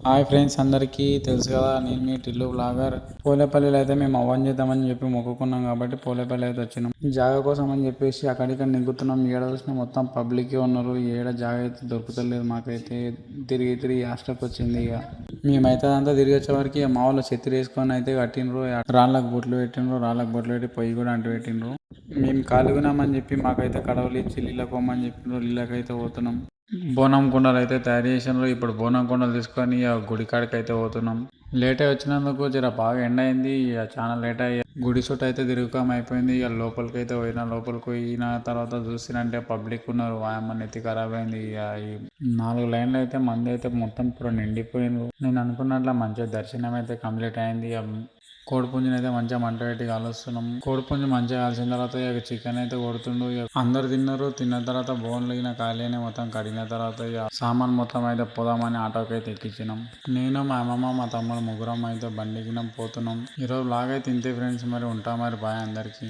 Hi friends, అందరికీ తెలుసు కదా, నేను మీ టిల్లు బ్లాగర్. పోలేపల్లిలో అయితే మేము అవ్వని చేద్దామని చెప్పి మొక్కుకున్నాం కాబట్టి పోలేపల్లి అయితే వచ్చినాం. జాగా కోసం అని చెప్పేసి అక్కడిక్కడ నిగ్గుతున్నాం. ఏడ చూసినా మొత్తం పబ్లికే ఉన్నారు. ఏడ జాగా అయితే దొరుకుతలేదు. మాకైతే తిరిగి తిరిగి హాస్టల్కి వచ్చింది. ఇక మేమైతే అంతా తిరిగి వచ్చే వరకు మా వాళ్ళు చెత్తి వేసుకొని అయితే కట్టినరు. రాళ్ళకు బొట్లు పెట్టినరు. రాళ్ళకు బొట్లు పెట్టి పొయ్యి కూడా అంటు పెట్టినరు. మేము కాలుగునామని చెప్పి మాకైతే కడవలు ఇచ్చి నీళ్ళకి పోమని చెప్పినారు. నీళ్ళకైతే పోతున్నాం. బోనం కుండలు అయితే తయారు చేసినారు. ఇప్పుడు బోనం కుండలు తీసుకొని ఆ గుడి కాడికి అయితే పోతున్నాం. లేట్ అయి వచ్చినందుకు జర బాగా ఎండ అయింది. ఇక చాలా లేట్ అయ్యి గుడి చుట్టూ అయితే తిరుగుకం అయిపోయింది. ఇక లోపలికి అయితే పోయినా. లోపలికి పోయిన తర్వాత చూసినంటే పబ్లిక్ ఉన్నారు. వాయమ్మ నెత్తి ఖరాబ్ అయింది. ఇక ఈ 4 లైన్లు అయితే మంది అయితే మొత్తం ఇప్పుడు నిండిపోయింది. నేను అనుకున్నట్ల మంచిగా దర్శనం అయితే కంప్లీట్ అయింది. కోడిపుంజుని అయితే మంచిగా మంట పెట్టి కాలుస్తున్నాం. కోడిపుంజు మంచిగా కాల్చిన తర్వాత ఇక చికెన్ అయితే కొడుతుండు. ఇక అందరు తిన్నారు. తిన్న తర్వాత బోన్లు అయిన ఖాళీనే మొత్తం కడిగిన తర్వాత ఇక సామాన్ మొత్తం అయితే పోదామని ఆటోకి అయితే ఎక్కించినాం. నేను, మా అమ్మమ్మ, మా తమ్ముడు ముగ్గురం అయితే బండికినాం పోతున్నాం. ఈరోజు లాగ్ అయితే ఇంతే ఫ్రెండ్స్. మరి ఉంటా, మరి బాయ్ అందరికి.